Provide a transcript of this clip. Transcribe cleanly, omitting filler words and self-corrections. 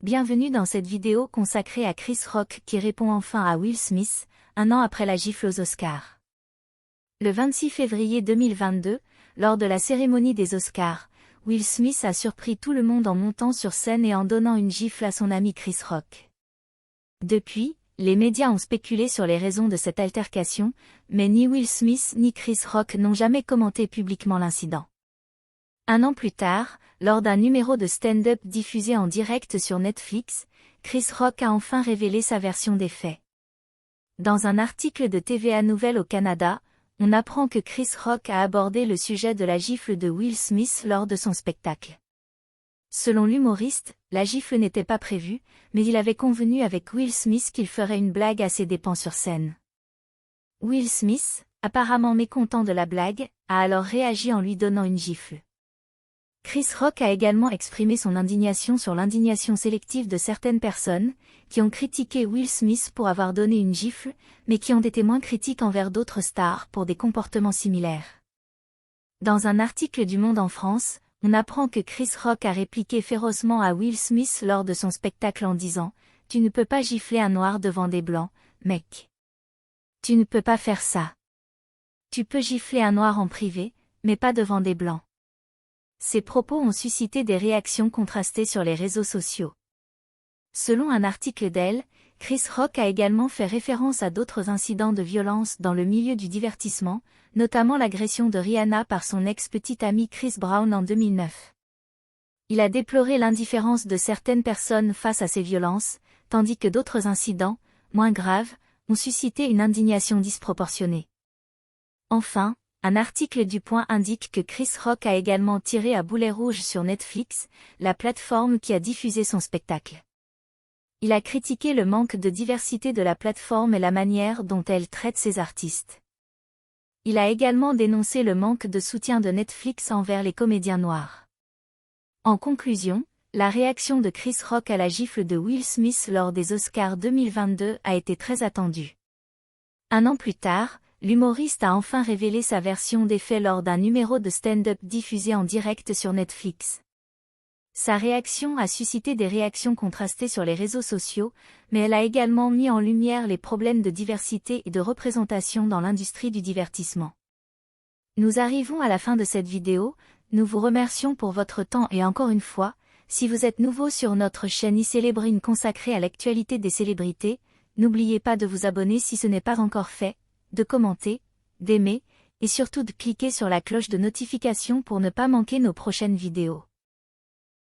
Bienvenue dans cette vidéo consacrée à Chris Rock qui répond enfin à Will Smith, un an après la gifle aux Oscars. Le 26 février 2022, lors de la cérémonie des Oscars, Will Smith a surpris tout le monde en montant sur scène et en donnant une gifle à son ami Chris Rock. Depuis, les médias ont spéculé sur les raisons de cette altercation, mais ni Will Smith ni Chris Rock n'ont jamais commenté publiquement l'incident. Un an plus tard, lors d'un numéro de stand-up diffusé en direct sur Netflix, Chris Rock a enfin révélé sa version des faits. Dans un article de TVA Nouvelles au Canada, on apprend que Chris Rock a abordé le sujet de la gifle de Will Smith lors de son spectacle. Selon l'humoriste, la gifle n'était pas prévue, mais il avait convenu avec Will Smith qu'il ferait une blague à ses dépens sur scène. Will Smith, apparemment mécontent de la blague, a alors réagi en lui donnant une gifle. Chris Rock a également exprimé son indignation sur l'indignation sélective de certaines personnes, qui ont critiqué Will Smith pour avoir donné une gifle, mais qui ont été moins critiques envers d'autres stars pour des comportements similaires. Dans un article du Monde en France, on apprend que Chris Rock a répliqué férocement à Will Smith lors de son spectacle en disant « Tu ne peux pas gifler un noir devant des blancs, mec. Tu ne peux pas faire ça. Tu peux gifler un noir en privé, mais pas devant des blancs. » Ces propos ont suscité des réactions contrastées sur les réseaux sociaux. Selon un article d'Elle, Chris Rock a également fait référence à d'autres incidents de violence dans le milieu du divertissement, notamment l'agression de Rihanna par son ex-petit ami Chris Brown en 2009. Il a déploré l'indifférence de certaines personnes face à ces violences, tandis que d'autres incidents, moins graves, ont suscité une indignation disproportionnée. Enfin, un article du Point indique que Chris Rock a également tiré à boulet rouge sur Netflix, la plateforme qui a diffusé son spectacle. Il a critiqué le manque de diversité de la plateforme et la manière dont elle traite ses artistes. Il a également dénoncé le manque de soutien de Netflix envers les comédiens noirs. En conclusion, la réaction de Chris Rock à la gifle de Will Smith lors des Oscars 2022 a été très attendue. Un an plus tard, l'humoriste a enfin révélé sa version des faits lors d'un numéro de stand-up diffusé en direct sur Netflix. Sa réaction a suscité des réactions contrastées sur les réseaux sociaux, mais elle a également mis en lumière les problèmes de diversité et de représentation dans l'industrie du divertissement. Nous arrivons à la fin de cette vidéo, nous vous remercions pour votre temps et encore une fois, si vous êtes nouveau sur notre chaîne iCélébrine consacrée à l'actualité des célébrités, n'oubliez pas de vous abonner si ce n'est pas encore fait, de commenter, d'aimer, et surtout de cliquer sur la cloche de notification pour ne pas manquer nos prochaines vidéos.